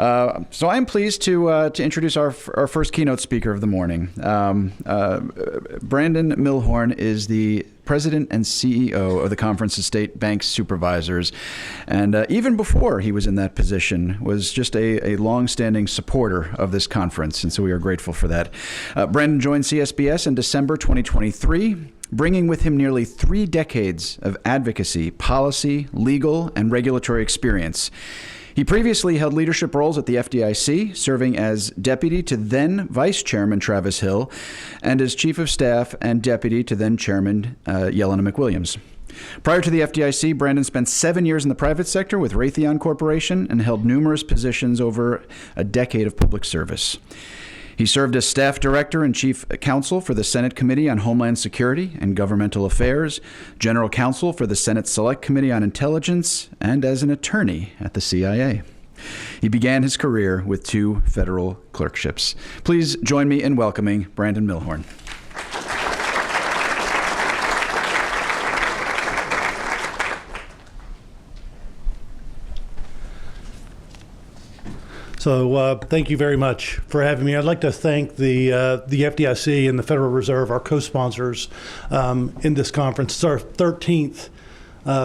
So I'm pleased to introduce our first keynote speaker of the morning. Brandon Milhorn is the President and CEO of the Conference of State Bank Supervisors, and even before he was in that position, was just a long-standing supporter of this conference, and so we are grateful for that. Brandon joined CSBS in December 2023, bringing with him nearly 3 decades of advocacy, policy, legal, and regulatory experience. He previously held leadership roles at the FDIC, serving as deputy to then Vice Chairman Travis Hill, and as Chief of Staff and deputy to then Chairman Yelena McWilliams. Prior to the FDIC, Brandon spent 7 years in the private sector with Raytheon Corporation and held numerous positions over a decade of public service. He served as staff director and chief counsel for the Senate Committee on Homeland Security and Governmental Affairs, general counsel for the Senate Select Committee on Intelligence, and as an attorney at the CIA. He began his career with 2 federal clerkships. Please join me in welcoming Brandon Milhorn. So thank you very much for having me. I'd like to thank the FDIC and the Federal Reserve, our co-sponsors in this conference. It's our 13th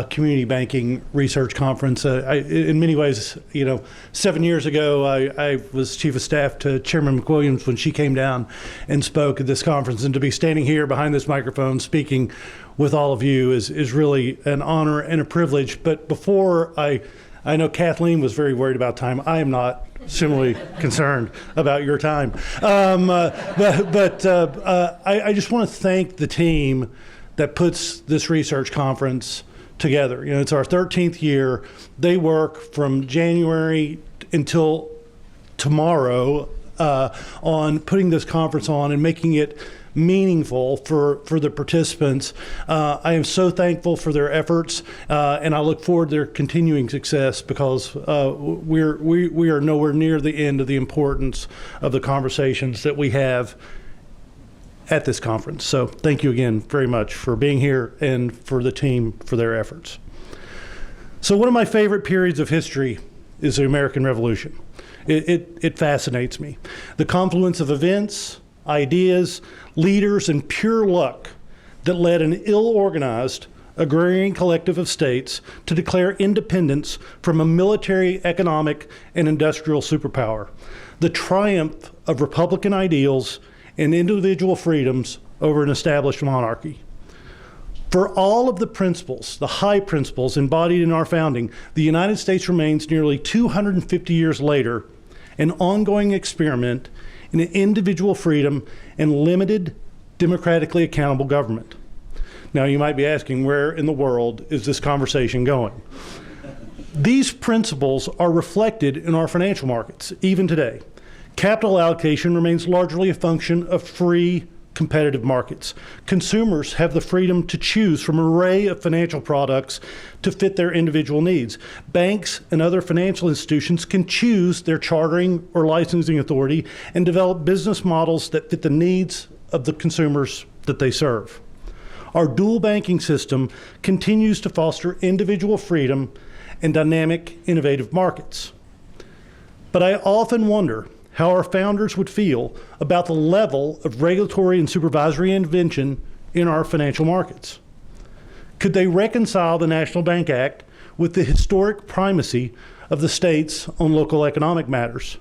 community banking research conference. In many ways, 7 years ago, I was chief of staff to Chairman McWilliams when she came down and spoke at this conference. And to be standing here behind this microphone speaking with all of you is really an honor and a privilege. But before I know Kathleen was very worried about time. I am not similarly concerned about your time. I just want to thank the team that puts this research conference together. It's our 13th year. They work from January until tomorrow on putting this conference on and making it meaningful for the participants. I am so thankful for their efforts, and I look forward to their continuing success because we are nowhere near the end of the importance of the conversations that we have at this conference. So thank you again very much for being here and for the team for their efforts. So one of my favorite periods of history is the American Revolution. It fascinates me. The confluence of events, ideas, leaders, and pure luck that led an ill-organized agrarian collective of states to declare independence from a military, economic, and industrial superpower. The triumph of Republican ideals and individual freedoms over an established monarchy. For all of the principles, the high principles embodied in our founding, the United States remains nearly 250 years later an ongoing experiment in individual freedom and limited, democratically accountable government. Now, you might be asking, where in the world is this conversation going? These principles are reflected in our financial markets, even today. Capital allocation remains largely a function of free, competitive markets. Consumers have the freedom to choose from an array of financial products to fit their individual needs. Banks and other financial institutions can choose their chartering or licensing authority and develop business models that fit the needs of the consumers that they serve. Our dual banking system continues to foster individual freedom and dynamic, innovative markets. But I often wonder how our founders would feel about the level of regulatory and supervisory intervention in our financial markets. Could they reconcile the National Bank Act with the historic primacy of the states on local economic matters?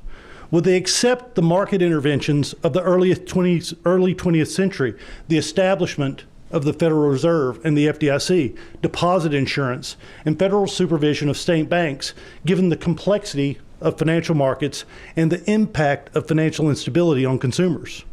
Would they accept the market interventions of the early 20th century, the establishment of the Federal Reserve and the FDIC, deposit insurance, and federal supervision of state banks, given the complexity of financial markets and the impact of financial instability on consumers?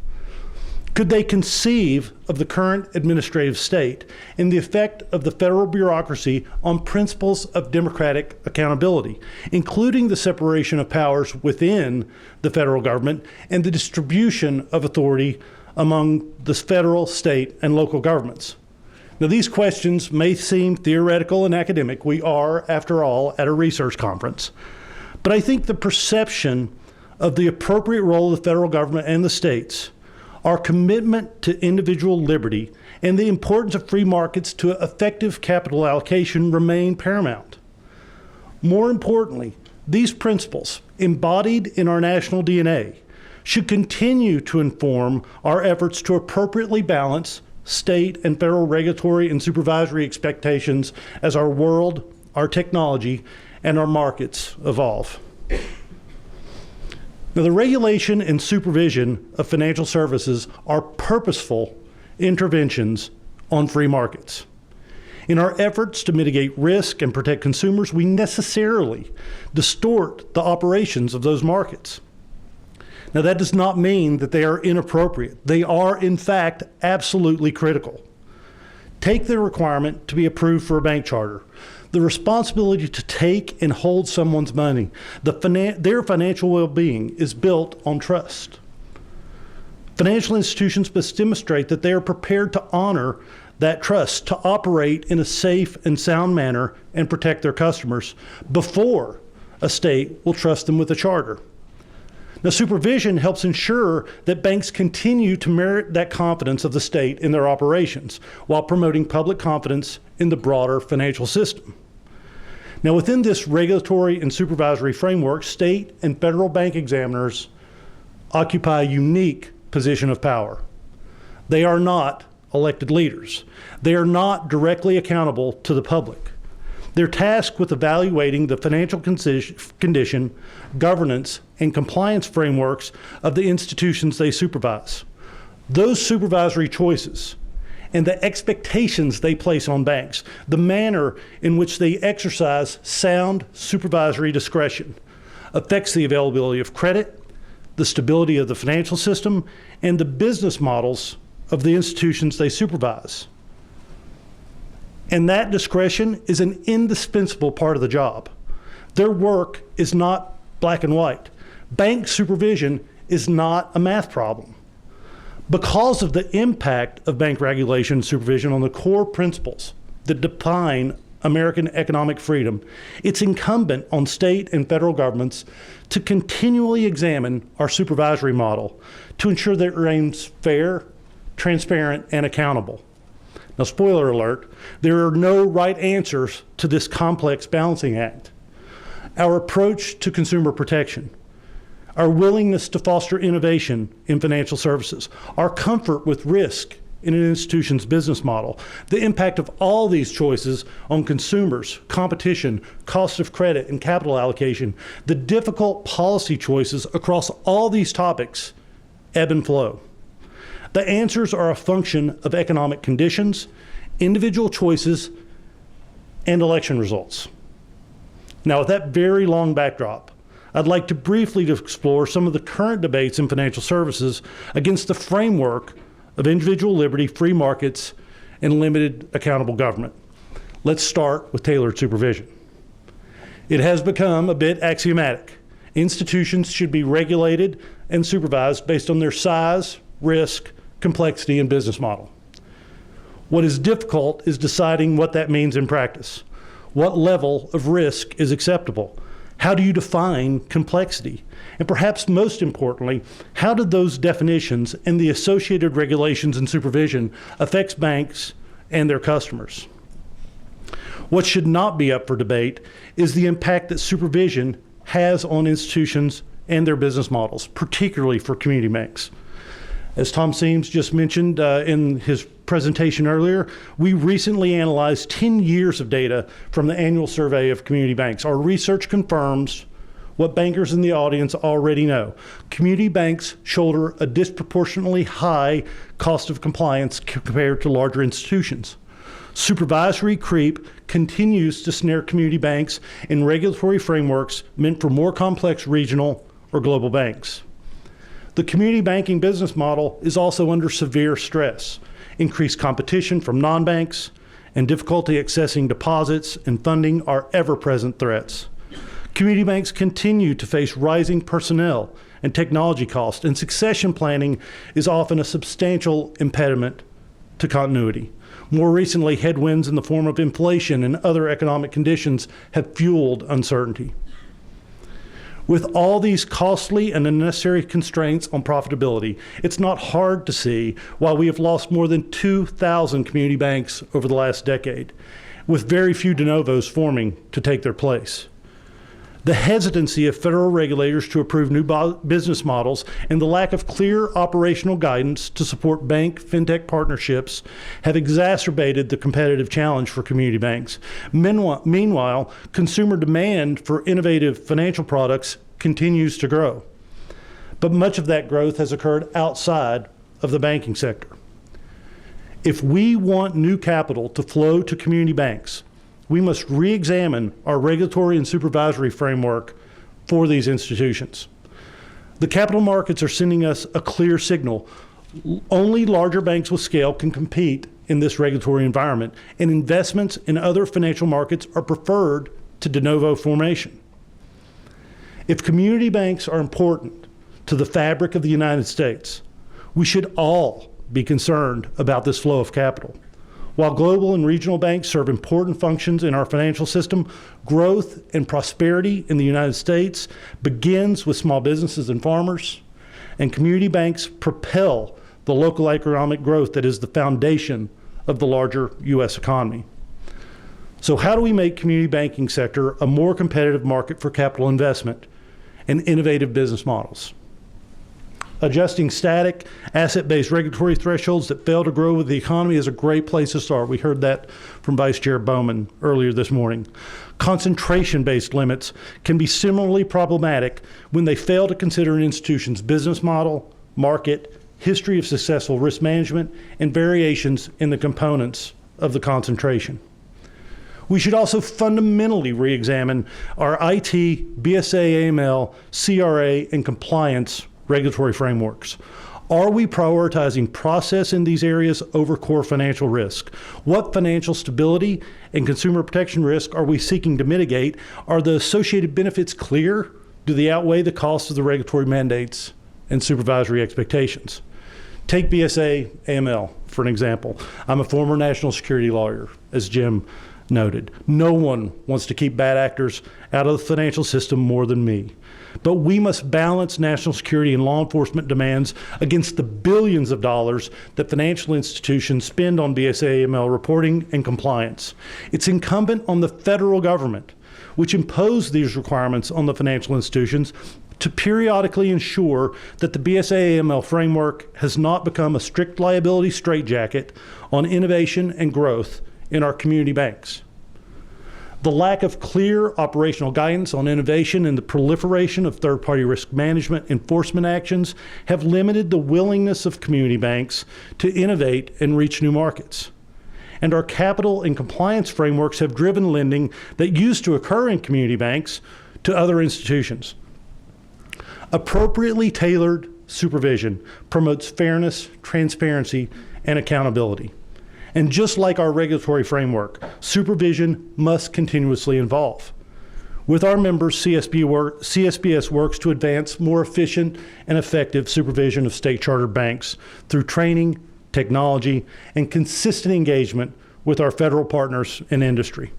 Could they conceive of the current administrative state and the effect of the federal bureaucracy on principles of democratic accountability, including the separation of powers within the federal government and the distribution of authority among the federal, state, and local governments? Now, these questions may seem theoretical and academic. We are, after all, at a research conference. But I think the perception of the appropriate role of the federal government and the states, our commitment to individual liberty, and the importance of free markets to effective capital allocation remain paramount. More importantly, These principles, embodied in our national DNA, should continue to inform our efforts to appropriately balance state and federal regulatory and supervisory expectations as our world, our technology, and our markets evolve. Now, the regulation and supervision of financial services are purposeful interventions on free markets. In our efforts to mitigate risk and protect consumers, we necessarily distort the operations of those markets. Now, that does not mean that they are inappropriate. They are, in fact, absolutely critical. Take the requirement to be approved for a bank charter, the responsibility to take and hold someone's money. Their financial well-being is built on trust. Financial institutions must demonstrate that they are prepared to honor that trust, to operate in a safe and sound manner and protect their customers before a state will trust them with a charter. Now, supervision helps ensure that banks continue to merit that confidence of the state in their operations while promoting public confidence in the broader financial system. Now, within this regulatory and supervisory framework, state and federal bank examiners occupy a unique position of power. They are not elected leaders. They are not directly accountable to the public. They're tasked with evaluating the financial condition, governance, and compliance frameworks of the institutions they supervise. Those supervisory choices and the expectations they place on banks, the manner in which they exercise sound supervisory discretion, affects the availability of credit, the stability of the financial system, and the business models of the institutions they supervise. And that discretion is an indispensable part of the job. Their work is not black and white. Bank supervision is not a math problem. Because of the impact of bank regulation and supervision on the core principles that define American economic freedom, it's incumbent on state and federal governments to continually examine our supervisory model to ensure that it remains fair, transparent, and accountable. Now, spoiler alert, there are no right answers to this complex balancing act. Our approach to consumer protection, our willingness to foster innovation in financial services, our comfort with risk in an institution's business model, the impact of all these choices on consumers, competition, cost of credit, and capital allocation, the difficult policy choices across all these topics ebb and flow. The answers are a function of economic conditions, individual choices, and election results. Now, with that very long backdrop, I'd like to briefly explore some of the current debates in financial services against the framework of individual liberty, free markets, and limited accountable government. Let's start with tailored supervision. It has become a bit axiomatic. Institutions should be regulated and supervised based on their size, risk, complexity, and business model. What is difficult is deciding what that means in practice. What level of risk is acceptable? How do you define complexity? And perhaps most importantly, how do those definitions and the associated regulations and supervision affect banks and their customers? What should not be up for debate is the impact that supervision has on institutions and their business models, particularly for community banks. As Tom Seams just mentioned in his presentation earlier, we recently analyzed 10 years of data from the annual survey of community banks. Our research confirms what bankers in the audience already know. Community banks shoulder a disproportionately high cost of compliance compared to larger institutions. Supervisory creep continues to snare community banks in regulatory frameworks meant for more complex regional or global banks. The community banking business model is also under severe stress. Increased competition from non-banks and difficulty accessing deposits and funding are ever-present threats. Community banks continue to face rising personnel and technology costs, and succession planning is often a substantial impediment to continuity. More recently, headwinds in the form of inflation and other economic conditions have fueled uncertainty. With all these costly and unnecessary constraints on profitability, it's not hard to see why we have lost more than 2,000 community banks over the last decade, with very few de novos forming to take their place. The hesitancy of federal regulators to approve new business models and the lack of clear operational guidance to support bank-fintech partnerships have exacerbated the competitive challenge for community banks. Meanwhile, consumer demand for innovative financial products continues to grow. But much of that growth has occurred outside of the banking sector. If we want new capital to flow to community banks, we must re-examine our regulatory and supervisory framework for these institutions. The capital markets are sending us a clear signal. Only larger banks with scale can compete in this regulatory environment, and investments in other financial markets are preferred to de novo formation. If community banks are important to the fabric of the United States, we should all be concerned about this flow of capital. While global and regional banks serve important functions in our financial system, growth and prosperity in the United States begins with small businesses and farmers, and community banks propel the local economic growth that is the foundation of the larger U.S. economy. So how do we make community banking sector a more competitive market for capital investment and innovative business models? Adjusting static, asset-based regulatory thresholds that fail to grow with the economy is a great place to start. We heard that from Vice Chair Bowman earlier this morning. Concentration-based limits can be similarly problematic when they fail to consider an institution's business model, market, history of successful risk management, and variations in the components of the concentration. We should also fundamentally re-examine our IT, BSA, AML, CRA, and compliance regulatory frameworks. Are we prioritizing process in these areas over core financial risk? What financial stability and consumer protection risk are we seeking to mitigate? Are the associated benefits clear? Do they outweigh the costs of the regulatory mandates and supervisory expectations? Take BSA AML for an example. I'm a former national security lawyer, as Jim noted. No one wants to keep bad actors out of the financial system more than me. But we must balance national security and law enforcement demands against the billions of dollars that financial institutions spend on BSA AML reporting and compliance. It's incumbent on the federal government, which imposed these requirements on the financial institutions, to periodically ensure that the BSA AML framework has not become a strict liability straitjacket on innovation and growth in our community banks. The lack of clear operational guidance on innovation and the proliferation of third-party risk management enforcement actions have limited the willingness of community banks to innovate and reach new markets. And our capital and compliance frameworks have driven lending that used to occur in community banks to other institutions. Appropriately tailored supervision promotes fairness, transparency, and accountability. And just like our regulatory framework, supervision must continuously evolve. With our members, CSBS works to advance more efficient and effective supervision of state-chartered banks through training, technology, and consistent engagement with our federal partners and industry.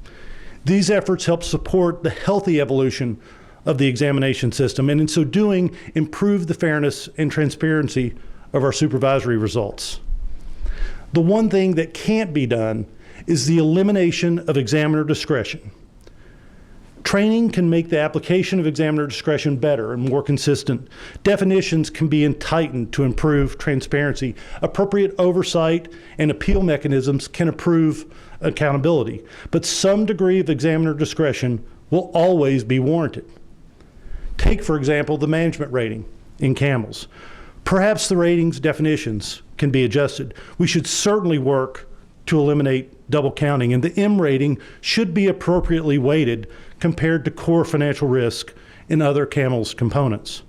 These efforts help support the healthy evolution of the examination system, and in so doing, improve the fairness and transparency of our supervisory results. The one thing that can't be done is the elimination of examiner discretion. Training can make the application of examiner discretion better and more consistent. Definitions can be tightened to improve transparency. Appropriate oversight and appeal mechanisms can improve accountability. But some degree of examiner discretion will always be warranted. Take, for example, the management rating in CAMELS. Perhaps the rating's definitions can be adjusted. We should certainly work to eliminate double counting, and the M rating should be appropriately weighted compared to core financial risk in other CAMELS components.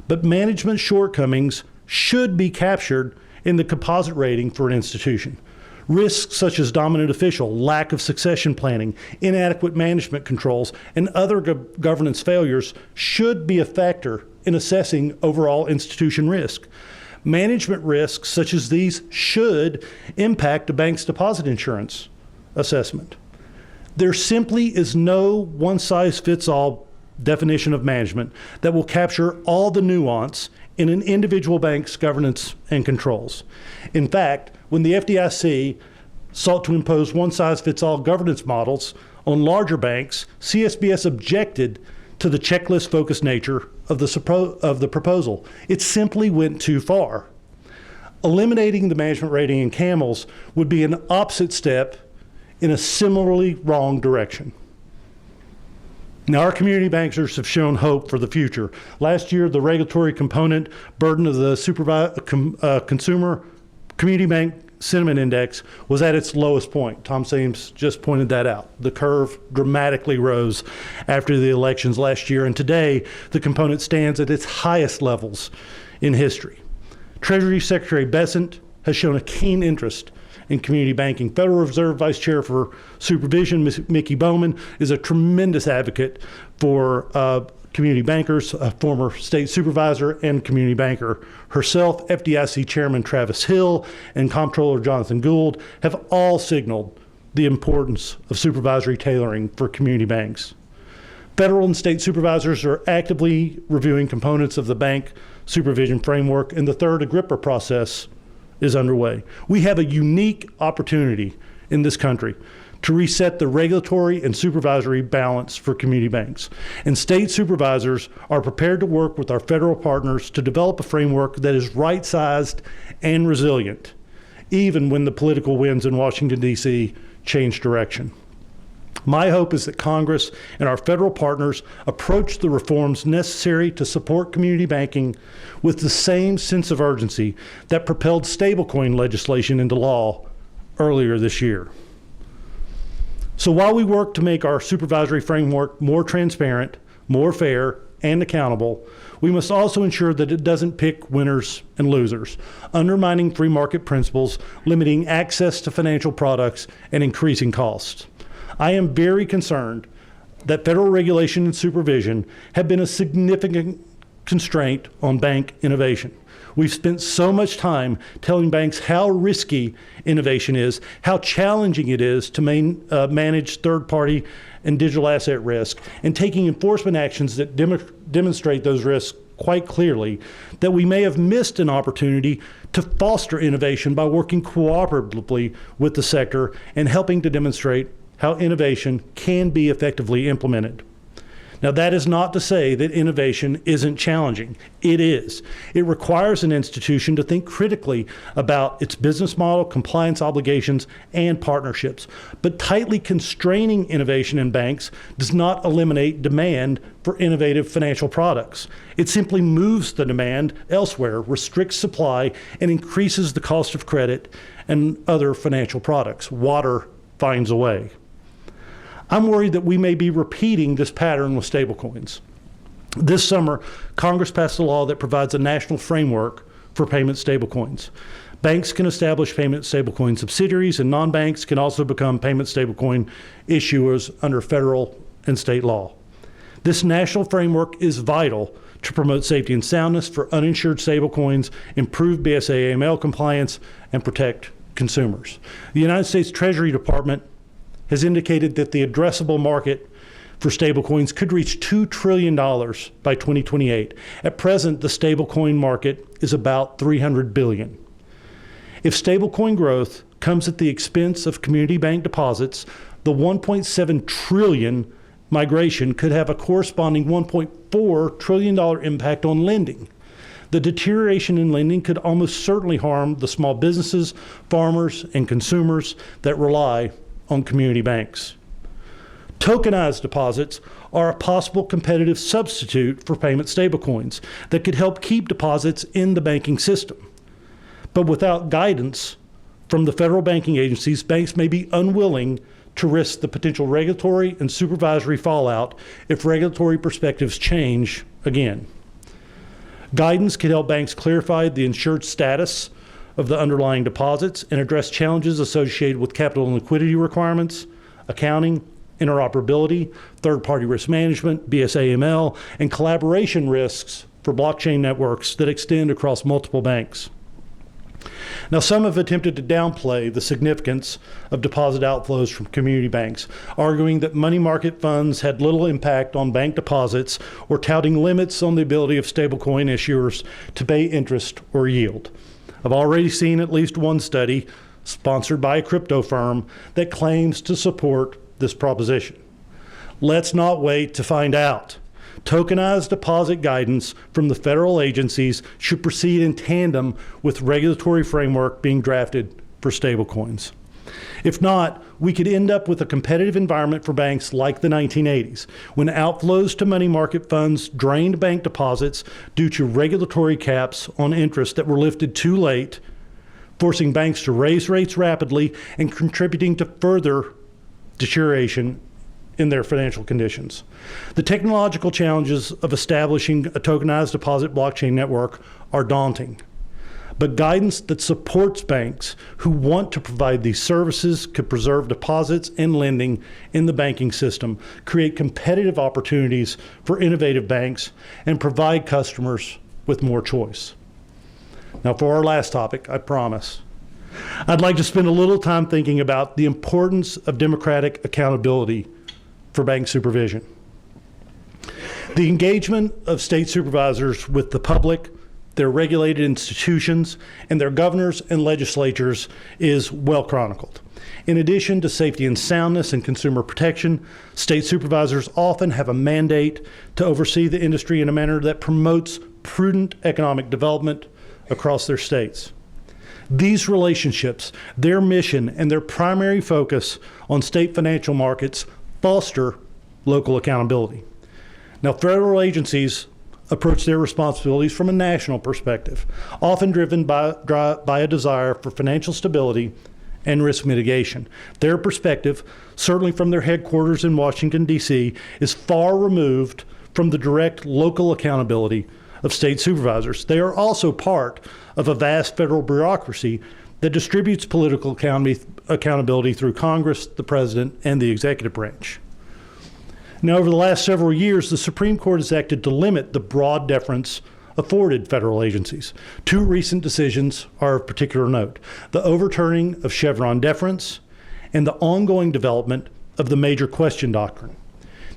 But management shortcomings should be captured in the composite rating for an institution. Risks such as dominant official, lack of succession planning, inadequate management controls, and other governance failures should be a factor in assessing overall institution risk. Management risks such as these should impact a bank's deposit insurance assessment. There simply is no one-size-fits-all definition of management that will capture all the nuance in an individual bank's governance and controls. In fact, when the FDIC sought to impose one-size-fits-all governance models on larger banks, CSBS objected to the checklist-focused nature of the proposal. It simply went too far. Eliminating the management rating in CAMELS would be an opposite step in a similarly wrong direction. Now, our community bankers have shown hope for the future. Last year, the regulatory component burden of the Consumer Community Bank Sentiment Index was at its lowest point. Tom Sames just pointed that out. The curve dramatically rose after the elections last year, and today the component stands at its highest levels in history. Treasury Secretary Bessent has shown a keen interest in community banking. Federal Reserve Vice Chair for Supervision, Mickey Bowman, is a tremendous advocate for community bankers, a former state supervisor and community banker herself. FDIC Chairman Travis Hill and Comptroller Jonathan Gould have all signaled the importance of supervisory tailoring for community banks. Federal and state supervisors are actively reviewing components of the bank supervision framework, and the third AGRIPA process is underway. We have a unique opportunity in this country to reset the regulatory and supervisory balance for community banks. And state supervisors are prepared to work with our federal partners to develop a framework that is right-sized and resilient, even when the political winds in Washington, D.C. change direction. My hope is that Congress and our federal partners approach the reforms necessary to support community banking with the same sense of urgency that propelled stablecoin legislation into law earlier this year. So while we work to make our supervisory framework more transparent, more fair, and accountable, we must also ensure that it doesn't pick winners and losers, undermining free market principles, limiting access to financial products, and increasing costs. I am very concerned that federal regulation and supervision have been a significant constraint on bank innovation. We've spent so much time telling banks how risky innovation is, how challenging it is to manage third-party and digital asset risk, and taking enforcement actions that demonstrate those risks quite clearly, that we may have missed an opportunity to foster innovation by working cooperatively with the sector and helping to demonstrate how innovation can be effectively implemented. Now, that is not to say that innovation isn't challenging. It is. It requires an institution to think critically about its business model, compliance obligations, and partnerships. But tightly constraining innovation in banks does not eliminate demand for innovative financial products. It simply moves the demand elsewhere, restricts supply, and increases the cost of credit and other financial products. Water finds a way. I'm worried that we may be repeating this pattern with stablecoins. This summer, Congress passed a law that provides a national framework for payment stablecoins. Banks can establish payment stablecoin subsidiaries, and non-banks can also become payment stablecoin issuers under federal and state law. This national framework is vital to promote safety and soundness for uninsured stablecoins, improve BSA/AML compliance, and protect consumers. The United States Treasury Department has indicated that the addressable market for stablecoins could reach $2 trillion by 2028. At present, the stablecoin market is about $300 billion. If stablecoin growth comes at the expense of community bank deposits, the $1.7 trillion migration could have a corresponding $1.4 trillion impact on lending. The deterioration in lending could almost certainly harm the small businesses, farmers, and consumers that rely on community banks. Tokenized deposits are a possible competitive substitute for payment stablecoins that could help keep deposits in the banking system. But without guidance from the federal banking agencies, banks may be unwilling to risk the potential regulatory and supervisory fallout if regulatory perspectives change again. Guidance can help banks clarify the insured status of the underlying deposits and address challenges associated with capital and liquidity requirements, accounting, interoperability, third-party risk management, BSA/AML, and collaboration risks for blockchain networks that extend across multiple banks. Now, some have attempted to downplay the significance of deposit outflows from community banks, arguing that money market funds had little impact on bank deposits or touting limits on the ability of stablecoin issuers to pay interest or yield. I've already seen at least one study, sponsored by a crypto firm, that claims to support this proposition. Let's not wait to find out. Tokenized deposit guidance from the federal agencies should proceed in tandem with regulatory framework being drafted for stablecoins. If not, we could end up with a competitive environment for banks like the 1980s, when outflows to money market funds drained bank deposits due to regulatory caps on interest that were lifted too late, forcing banks to raise rates rapidly and contributing to further deterioration in their financial conditions. The technological challenges of establishing a tokenized deposit blockchain network are daunting, but guidance that supports banks who want to provide these services could preserve deposits and lending in the banking system, create competitive opportunities for innovative banks, and provide customers with more choice. Now, for our last topic, I promise, I'd like to spend a little time thinking about the importance of democratic accountability for bank supervision. The engagement of state supervisors with the public, their regulated institutions, and their governors and legislatures is well chronicled. In addition to safety and soundness and consumer protection, state supervisors often have a mandate to oversee the industry in a manner that promotes prudent economic development across their states. These relationships, their mission, and their primary focus on state financial markets foster local accountability. Now, federal agencies approach their responsibilities from a national perspective, often driven by a desire for financial stability and risk mitigation. Their perspective, certainly from their headquarters in Washington, D.C., is far removed from the direct local accountability of state supervisors. They are also part of a vast federal bureaucracy that distributes political accountability through Congress, the president, and the executive branch. Now, over the last several years, the Supreme Court has acted to limit the broad deference afforded federal agencies. Two recent decisions are of particular note: the overturning of Chevron deference and the ongoing development of the major question doctrine.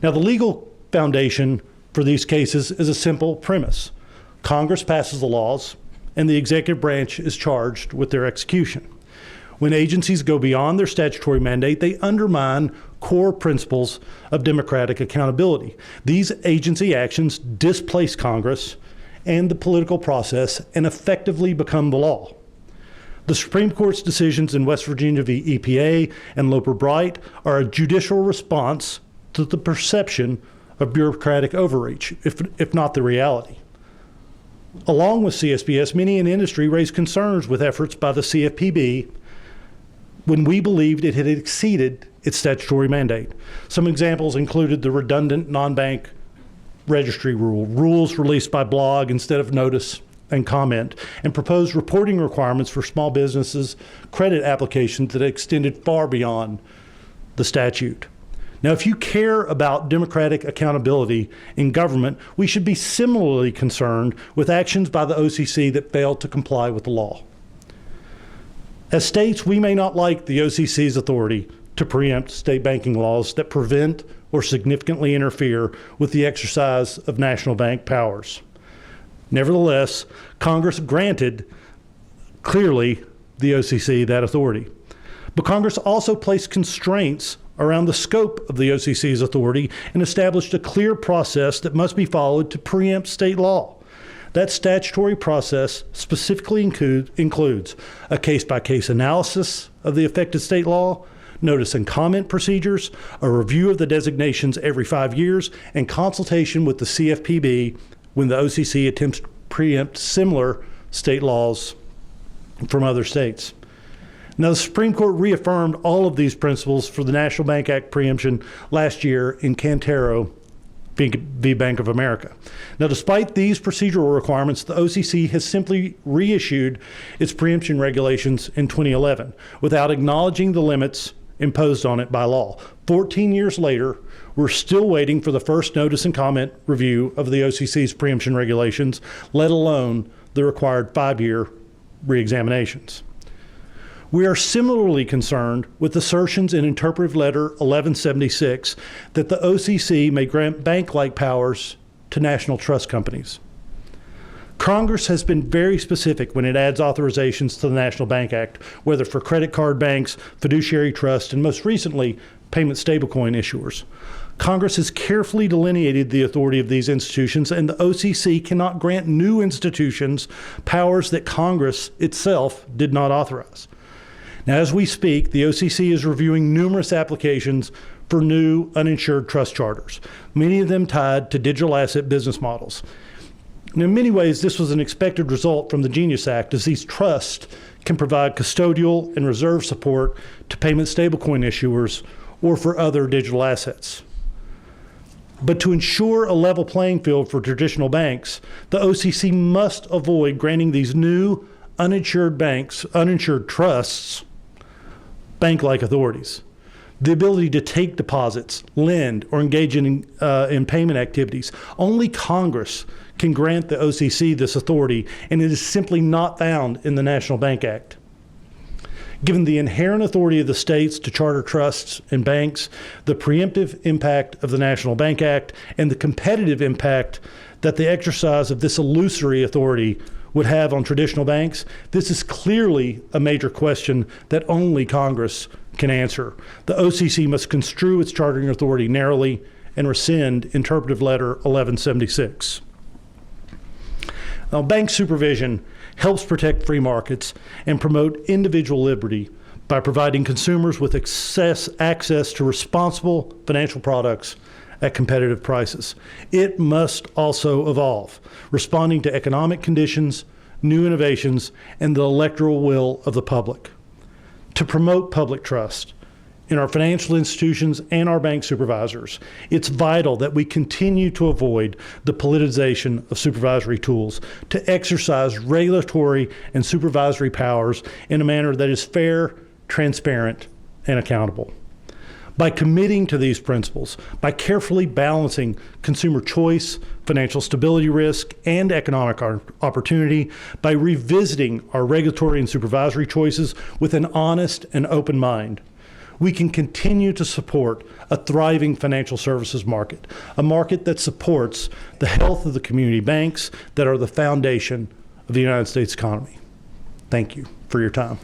Now, the legal foundation for these cases is a simple premise. Congress passes the laws, and the executive branch is charged with their execution. When agencies go beyond their statutory mandate, they undermine core principles of democratic accountability. These agency actions displace Congress and the political process and effectively become the law. The Supreme Court's decisions in West Virginia v. EPA and Loper-Bright are a judicial response to the perception of bureaucratic overreach, if not the reality. Along with CSBS, many in industry raised concerns with efforts by the CFPB when we believed it had exceeded its statutory mandate. Some examples included the redundant non-bank registry rule, rules released by blog instead of notice and comment, and proposed reporting requirements for small businesses' credit applications that extended far beyond the statute. Now, if you care about democratic accountability in government, we should be similarly concerned with actions by the OCC that failed to comply with the law. As states, we may not like the OCC's authority to preempt state banking laws that prevent or significantly interfere with the exercise of national bank powers. Nevertheless, Congress granted clearly the OCC that authority. But Congress also placed constraints around the scope of the OCC's authority and established a clear process that must be followed to preempt state law. That statutory process specifically includes a case-by-case analysis of the affected state law, notice and comment procedures, a review of the designations every 5 years, and consultation with the CFPB when the OCC attempts to preempt similar state laws from other states. Now, the Supreme Court reaffirmed all of these principles for the National Bank Act preemption last year in Cantero v. Bank of America. Now, despite these procedural requirements, the OCC has simply reissued its preemption regulations in 2011 without acknowledging the limits imposed on it by law. 14 years later, we're still waiting for the first notice and comment review of the OCC's preemption regulations, let alone the required 5-year reexaminations. We are similarly concerned with assertions in Interpretive Letter 1176 that the OCC may grant bank-like powers to national trust companies. Congress has been very specific when it adds authorizations to the National Bank Act, whether for credit card banks, fiduciary trust, and most recently, payment stablecoin issuers. Congress has carefully delineated the authority of these institutions, and the OCC cannot grant new institutions powers that Congress itself did not authorize. Now, as we speak, the OCC is reviewing numerous applications for new uninsured trust charters, many of them tied to digital asset business models. And in many ways, this was an expected result from the Genius Act, as these trusts can provide custodial and reserve support to payment stablecoin issuers or for other digital assets. But to ensure a level playing field for traditional banks, the OCC must avoid granting these new uninsured trusts bank-like authorities. The ability to take deposits, lend, or engage in payment activities. Only Congress can grant the OCC this authority, and it is simply not found in the National Bank Act. Given the inherent authority of the states to charter trusts and banks, the preemptive impact of the National Bank Act, and the competitive impact that the exercise of this illusory authority would have on traditional banks, this is clearly a major question that only Congress can answer. The OCC must construe its chartering authority narrowly and rescind Interpretive Letter 1176. Now, bank supervision helps protect free markets and promote individual liberty by providing consumers with access to responsible financial products at competitive prices. It must also evolve, responding to economic conditions, new innovations, and the electoral will of the public. To promote public trust in our financial institutions and our bank supervisors, it's vital that we continue to avoid the politicization of supervisory tools, to exercise regulatory and supervisory powers in a manner that is fair, transparent, and accountable. By committing to these principles, by carefully balancing consumer choice, financial stability risk, and economic opportunity, by revisiting our regulatory and supervisory choices with an honest and open mind, we can continue to support a thriving financial services market, a market that supports the health of the community banks that are the foundation of the United States economy. Thank you for your time.